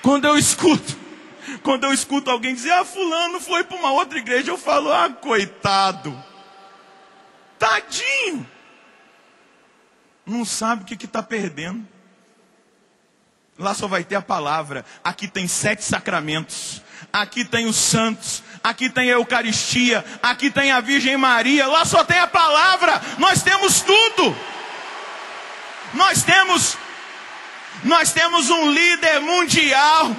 Quando eu escuto alguém dizer, fulano foi para uma outra igreja, eu falo, coitado, tadinho, não sabe o que está perdendo. Lá só vai ter a palavra. Aqui tem 7 sacramentos, aqui tem os santos, aqui tem a Eucaristia, aqui tem a Virgem Maria. Lá só tem a palavra. Nós temos tudo. Nós temos um líder mundial.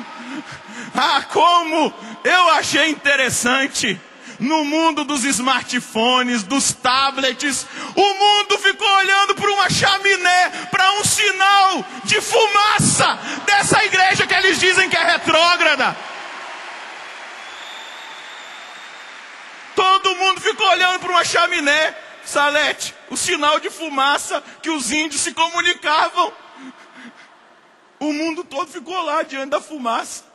Como eu achei interessante. No mundo dos smartphones, dos tablets, o mundo ficou olhando para uma chaminé, para um sinal de fumaça dessa igreja que eles dizem que é retrógrada. Todo mundo ficou olhando para uma chaminé, Salete, o sinal de fumaça que os índios se comunicavam. O mundo todo ficou lá diante da fumaça.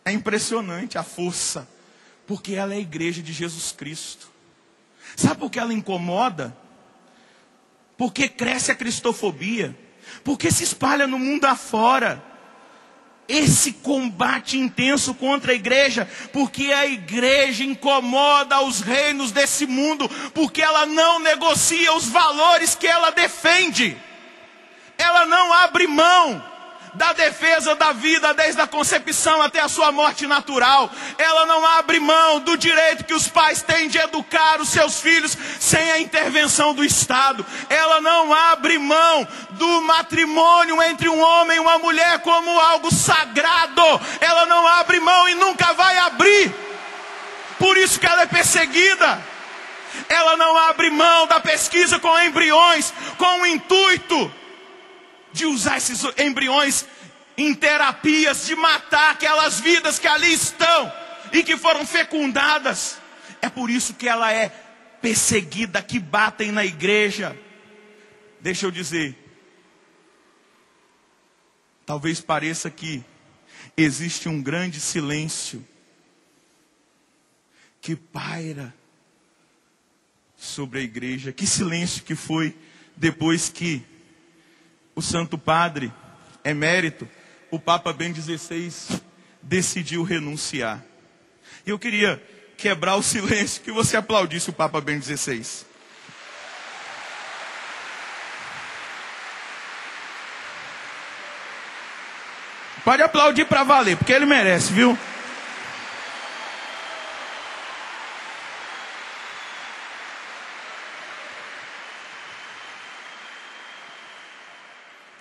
É impressionante a força, porque ela é a igreja de Jesus Cristo. Sabe por que ela incomoda? Porque cresce a cristofobia, porque se espalha no mundo afora. Esse combate intenso contra a igreja, porque a igreja incomoda os reinos desse mundo, porque ela não negocia os valores que ela defende. Ela não abre mão da defesa da vida desde a concepção até a sua morte natural. Ela não abre mão do direito que os pais têm de educar os seus filhos sem a intervenção do Estado. Ela não abre mão do matrimônio entre um homem e uma mulher como algo sagrado. Ela não abre mão e nunca vai abrir. Por isso que ela é perseguida. Ela não abre mão da pesquisa com embriões, com o intuito de usar esses embriões em terapias, de matar aquelas vidas que ali estão e que foram fecundadas. É por isso que ela é perseguida, que batem na igreja. Deixa eu dizer, talvez pareça que existe um grande silêncio que paira sobre a igreja. Que silêncio que foi depois que o Santo Padre Emérito, o Papa Bento XVI, decidiu renunciar. E eu queria quebrar o silêncio, que você aplaudisse o Papa Bento XVI. Pode aplaudir para valer, porque ele merece, viu?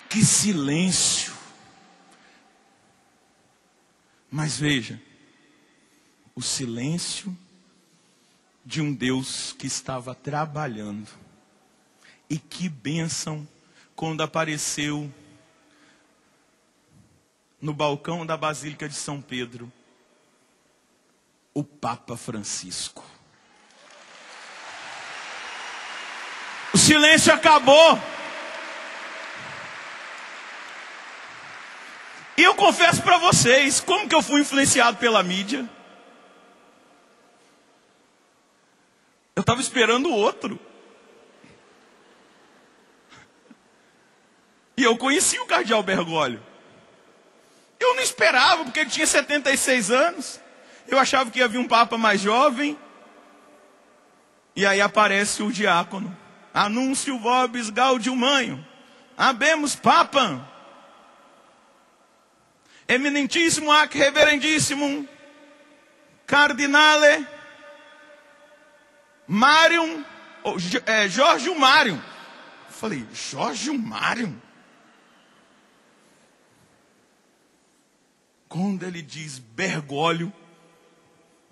Que silêncio. Mas veja, o silêncio de um Deus que estava trabalhando. E que bênção quando apareceu no balcão da Basílica de São Pedro o Papa Francisco. O silêncio acabou. E eu confesso para vocês, como que eu fui influenciado pela mídia? Eu estava esperando o outro. E eu conheci o cardeal Bergoglio. Eu não esperava, porque ele tinha 76 anos. Eu achava que ia vir um papa mais jovem. E aí aparece o diácono. Anúncio vobis gaudium manio. Habemus papam. Eminentíssimo ac reverendíssimo cardinale Marium, Jorge Marium. Eu falei, Jorge Marium? Quando ele diz Bergoglio,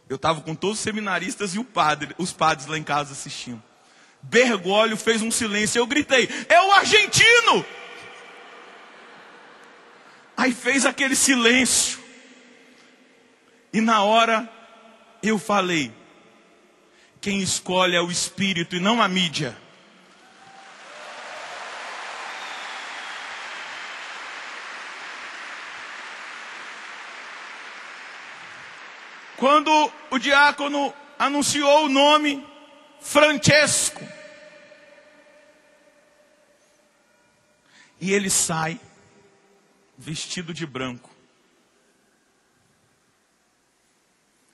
eu estava com todos os seminaristas e os padres lá em casa assistindo. Bergoglio fez um silêncio, eu gritei, é o argentino! Aí fez aquele silêncio. E na hora eu falei, quem escolhe é o Espírito e não a mídia. Quando o diácono anunciou o nome Francesco. E ele sai vestido de branco.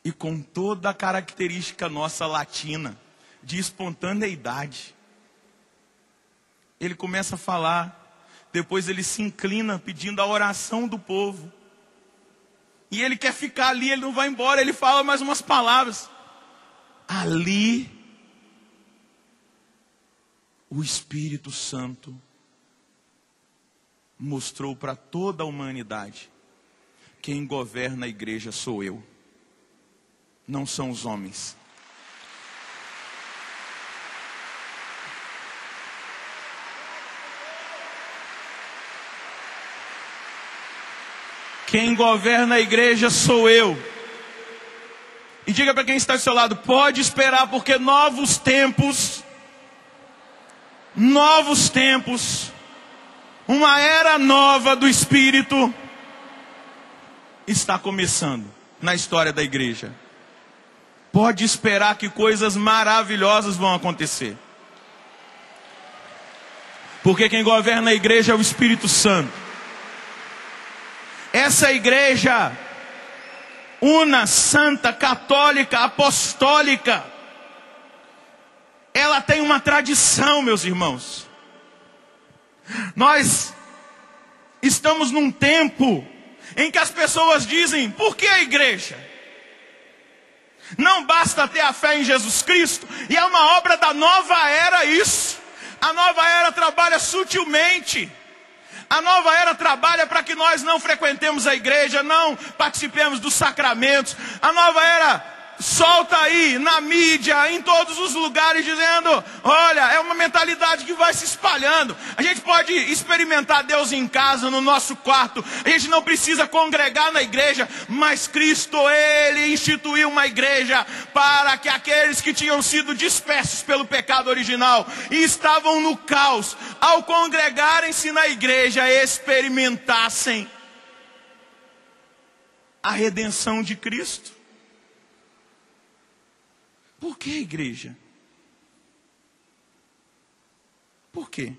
E com toda a característica nossa latina, de espontaneidade. Ele começa a falar, depois ele se inclina pedindo a oração do povo. E ele quer ficar ali, ele não vai embora, ele fala mais umas palavras. Ali, o Espírito Santo mostrou para toda a humanidade: quem governa a igreja sou eu, não são os homens. Quem governa a igreja sou eu. E diga para quem está do seu lado: pode esperar, porque novos tempos, uma era nova do Espírito está começando na história da igreja. Pode esperar que coisas maravilhosas vão acontecer. Porque quem governa a igreja é o Espírito Santo. Essa igreja una, santa, católica, apostólica, ela tem uma tradição, meus irmãos. Nós estamos num tempo em que as pessoas dizem: por que a igreja? Não basta ter a fé em Jesus Cristo, e é uma obra da nova era isso. A nova era trabalha sutilmente. A nova era trabalha para que nós não frequentemos a igreja, não participemos dos sacramentos. A nova era solta aí na mídia, em todos os lugares, dizendo: olha, é uma mentalidade que vai se espalhando. A gente pode experimentar Deus em casa, no nosso quarto. A gente não precisa congregar na igreja. Mas Cristo, Ele instituiu uma igreja para que aqueles que tinham sido dispersos pelo pecado original e estavam no caos, ao congregarem-se na igreja, experimentassem a redenção de Cristo. Por que igreja? Por quê?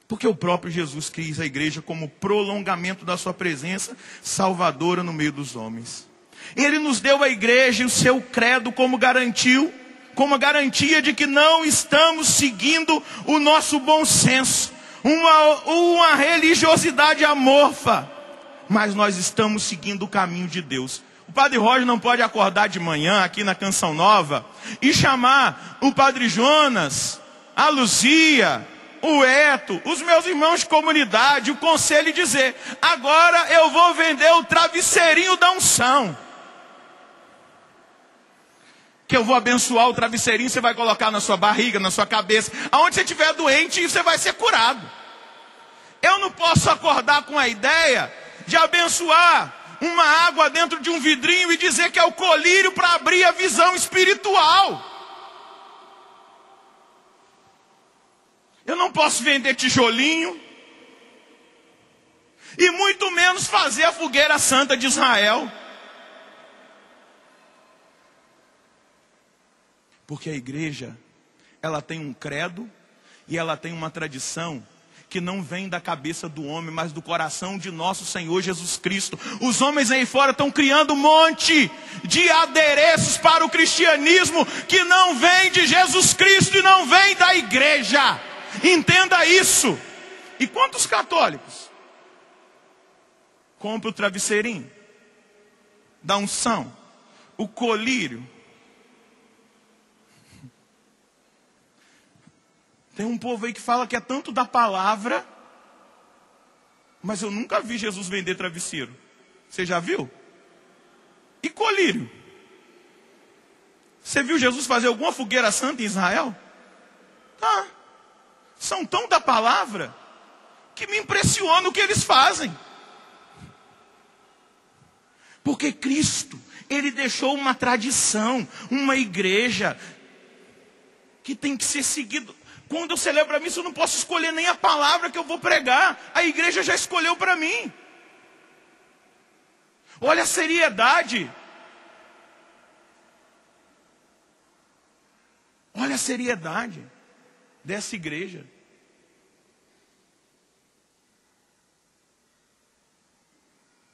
Porque o próprio Jesus quis a igreja como prolongamento da sua presença salvadora no meio dos homens. Ele nos deu a igreja e o seu credo como a garantia de que não estamos seguindo o nosso bom senso, uma religiosidade amorfa, mas nós estamos seguindo o caminho de Deus. O Padre Roger não pode acordar de manhã aqui na Canção Nova e chamar o Padre Jonas, a Luzia, o Eto, os meus irmãos de comunidade, o conselho, e dizer: agora eu vou vender o travesseirinho da unção. Que eu vou abençoar o travesseirinho, você vai colocar na sua barriga, na sua cabeça, aonde você estiver doente, você vai ser curado. Eu não posso acordar com a ideia de abençoar uma água dentro de um vidrinho e dizer que é o colírio para abrir a visão espiritual. Eu não posso vender tijolinho, e muito menos fazer a fogueira santa de Israel. Porque a igreja, ela tem um credo e ela tem uma tradição que não vem da cabeça do homem, mas do coração de nosso Senhor Jesus Cristo. Os homens aí fora estão criando um monte de adereços para o cristianismo que não vem de Jesus Cristo e não vem da igreja. Entenda isso. E quantos católicos compram o travesseirinho da unção, o colírio? Tem um povo aí que fala que é tanto da palavra, mas eu nunca vi Jesus vender travesseiro. Você já viu? E colírio? Você viu Jesus fazer alguma fogueira santa em Israel? Tá. São tão da palavra que me impressiona o que eles fazem. Porque Cristo, Ele deixou uma tradição, uma igreja que tem que ser seguido. Quando eu celebro a missa, eu não posso escolher nem a palavra que eu vou pregar. A igreja já escolheu para mim. Olha a seriedade. a seriedade dessa igreja.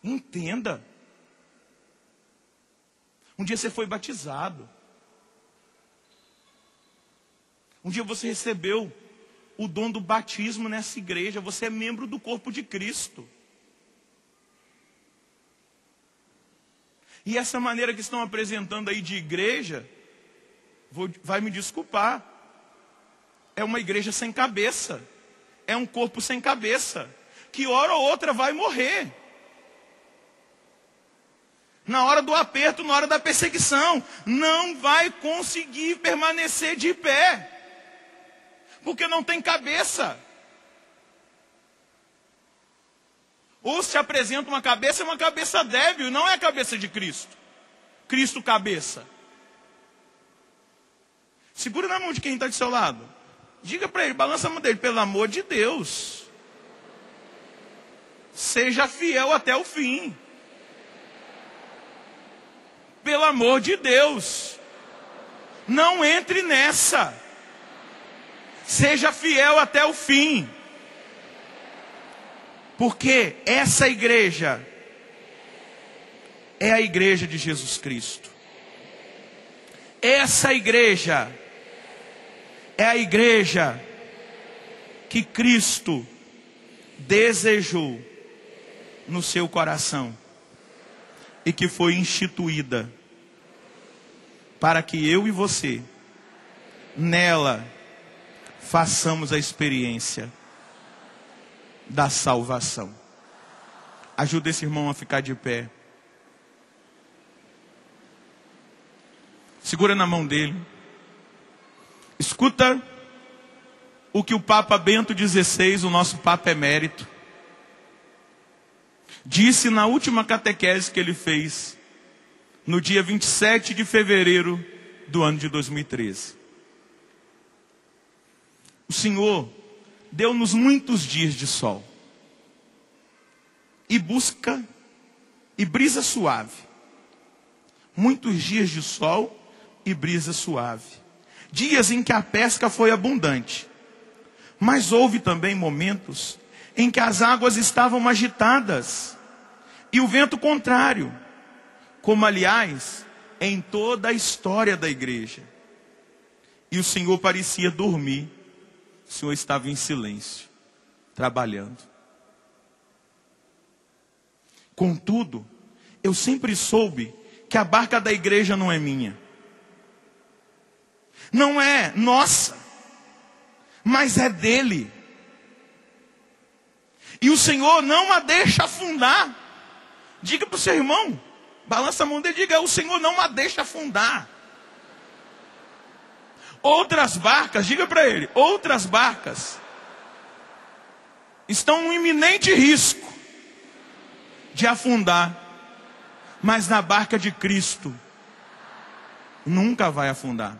Entenda. Um dia você foi batizado. Um dia você recebeu o dom do batismo nessa igreja. Você é membro do corpo de Cristo. E essa maneira que estão apresentando aí de igreja, vai me desculpar, é uma igreja sem cabeça. É um corpo sem cabeça, que hora ou outra vai morrer. Na hora do aperto, na hora da perseguição, não vai conseguir permanecer de pé. Porque não tem cabeça. Ou se apresenta uma cabeça, é uma cabeça débil, não é a cabeça de Cristo. Cristo cabeça. Segura na mão de quem está do seu lado. Diga para ele, balança a mão dele, pelo amor de Deus. Seja fiel até o fim. Pelo amor de Deus. Não entre nessa. Seja fiel até o fim. Porque essa igreja é a igreja de Jesus Cristo. Essa igreja é a igreja que Cristo desejou no seu coração e que foi instituída para que eu e você nela façamos a experiência da salvação. Ajuda esse irmão a ficar de pé. Segura na mão dele. Escuta o que o Papa Bento XVI, o nosso Papa Emérito, disse na última catequese que ele fez, no dia 27 de fevereiro do ano de 2013. O Senhor deu-nos muitos dias de sol. E brisa suave. Muitos dias de sol e brisa suave. Dias em que a pesca foi abundante. Mas houve também momentos em que as águas estavam agitadas. E o vento contrário. Como aliás, em toda a história da igreja. E o Senhor parecia dormir. O Senhor estava em silêncio, trabalhando. Contudo, eu sempre soube que a barca da igreja não é minha. Não é nossa, mas é dele. E o Senhor não a deixa afundar. Diga para o seu irmão, balança a mão dele e diga, o Senhor não a deixa afundar. Outras barcas, diga para ele, outras barcas estão no iminente risco de afundar. Mas na barca de Cristo, nunca vai afundar.